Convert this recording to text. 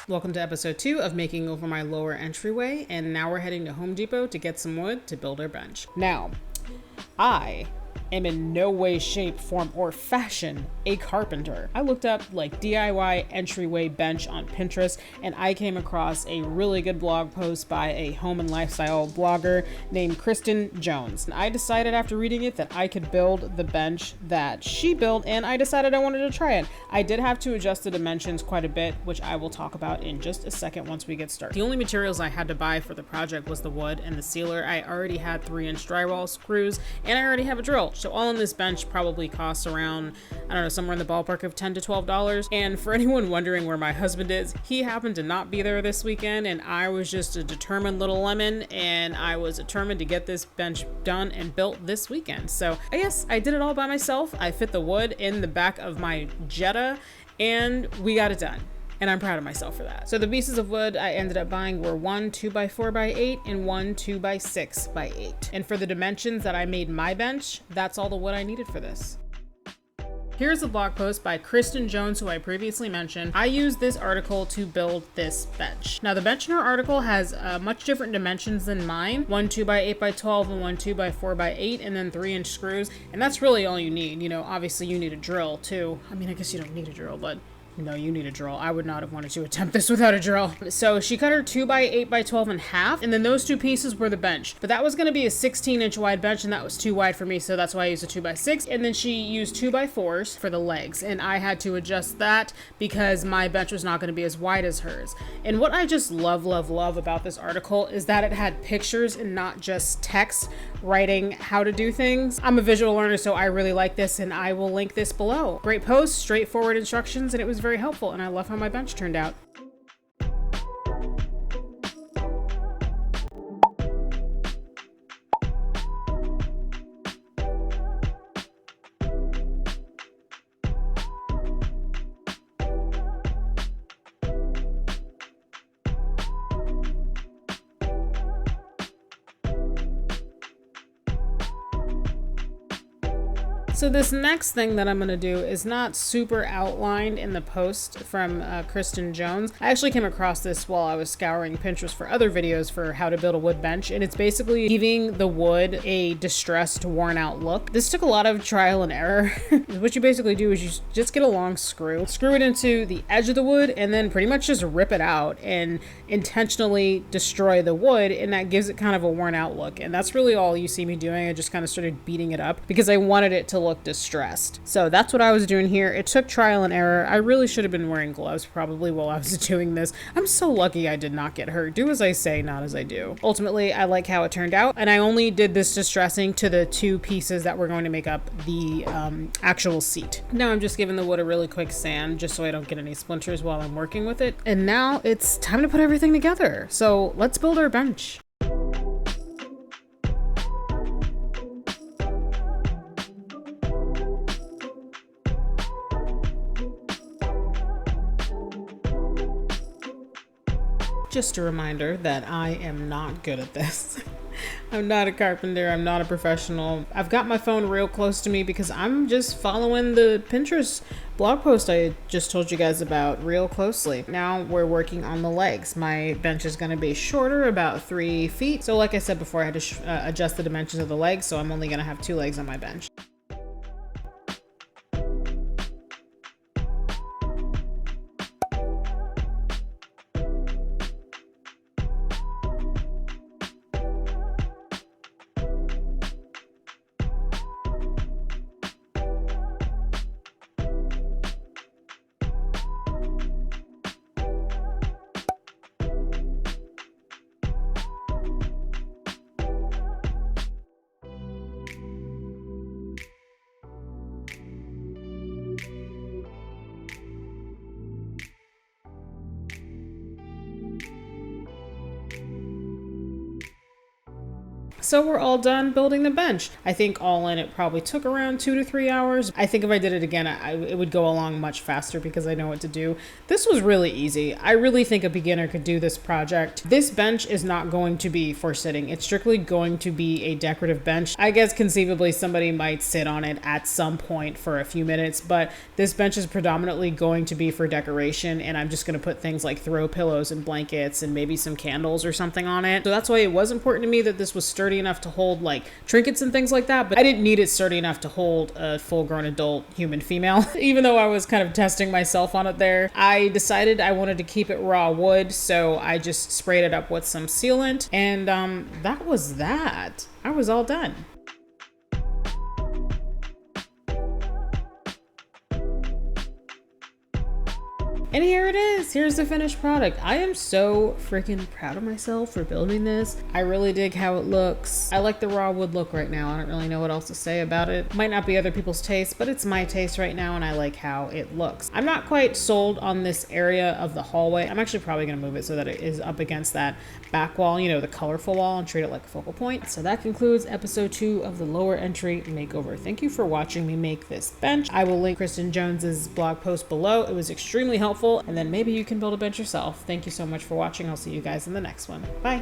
Welcome to episode 2 of making over my lower entryway, and now we're heading to Home Depot to get some wood to build our bench. Now, I am in no way, shape, form, or fashion a carpenter. I looked up like DIY entryway bench on Pinterest, and I came across a really good blog post by a home and lifestyle blogger named Kristen Jones. And I decided after reading it that I could build the bench that she built, and I decided I wanted to try it. I did have to adjust the dimensions quite a bit, which I will talk about in just a second once we get started. The only materials I had to buy for the project was the wood and the sealer. I already had 3-inch drywall screws, and I already have a drill. So all in this bench probably costs around, I don't know, somewhere in the ballpark of $10 to $12. And for anyone wondering where my husband is, he happened to not be there this weekend, and I was just a determined little lemon, and I was determined to get this bench done and built this weekend. So I guess I did it all by myself. I fit the wood in the back of my Jetta, and we got it done. And I'm proud of myself for that. So the pieces of wood I ended up buying were one 2x4x8 and one 2x6x8. And for the dimensions that I made my bench, that's all the wood I needed for this. Here's a blog post by Kristen Jones, who I previously mentioned. I used this article to build this bench. Now the bench in her article has much different dimensions than mine. One 2x8x12 and one 2x4x8, and then 3-inch screws. And that's really all you need. You know, obviously you need a drill too. I mean, I guess you don't need a drill, but no, you need a drill. I would not have wanted to attempt this without a drill. So she cut her 2x8x12 in half, and then those two pieces were the bench. But that was going to be a 16-inch wide bench, and that was too wide for me, so that's why I used a 2x6. And then she used 2x4s for the legs, and I had to adjust that because my bench was not going to be as wide as hers. And what I just love about this article is that it had pictures and not just text writing how to do things. I'm a visual learner, so I really like this, and I will link this below. Great post, straightforward instructions, and it was very helpful, and I love how my bench turned out. So this next thing that I'm going to do is not super outlined in the post from Kristen Jones. I actually came across this while I was scouring Pinterest for other videos for how to build a wood bench, and it's basically giving the wood a distressed, worn out look. This took a lot of trial and error. What you basically do is you just get a long screw it into the edge of the wood, and then pretty much just rip it out and intentionally destroy the wood, and that gives it kind of a worn out look. And that's really all you see me doing. I just kind of started beating it up because I wanted it to look distressed. So that's what I was doing here. It took trial and error. I really should have been wearing gloves probably while I was doing this. I'm so lucky I did not get hurt. Do as I say, not as I do. Ultimately, I like how it turned out, and I only did this distressing to the two pieces that were going to make up the actual seat. Now I'm just giving the wood a really quick sand just so I don't get any splinters while I'm working with it. And now it's time to put everything together. So let's build our bench. Just a reminder that I am not good at this. I'm not a carpenter. I'm not a professional. I've got my phone real close to me because I'm just following the Pinterest blog post I just told you guys about real closely. Now we're working on the legs. My bench is going to be shorter, about 3 feet. So like I said before, I had to adjust the dimensions of the legs, so I'm only going to have 2 legs on my bench. So we're all done building the bench. I think all in it probably took around 2 to 3 hours. I think if I did it again, it would go along much faster because I know what to do. This was really easy. I really think a beginner could do this project. This bench is not going to be for sitting. It's strictly going to be a decorative bench. I guess conceivably somebody might sit on it at some point for a few minutes, but this bench is predominantly going to be for decoration, and I'm just going to put things like throw pillows and blankets and maybe some candles or something on it. So that's why it was important to me that this was sturdy enough to hold like trinkets and things like that, but I didn't need it sturdy enough to hold a full-grown adult human female. Even though I was kind of testing myself on it there, I decided I wanted to keep it raw wood, so I just sprayed it up with some sealant, and that was that. I was all done. And here it is. Here's the finished product. I am so freaking proud of myself for building this. I really dig how it looks. I like the raw wood look right now. I don't really know what else to say about it. Might not be other people's taste, but it's my taste right now, and I like how it looks. I'm not quite sold on this area of the hallway. I'm actually probably gonna move it so that it is up against that back wall, you know, the colorful wall, and treat it like a focal point. So that concludes episode 2 of the lower entry makeover. Thank you for watching me make this bench. I will link Kristen Jones's blog post below. It was extremely helpful. And then maybe you can build a bench yourself. Thank you so much for watching. I'll see you guys in the next one. Bye.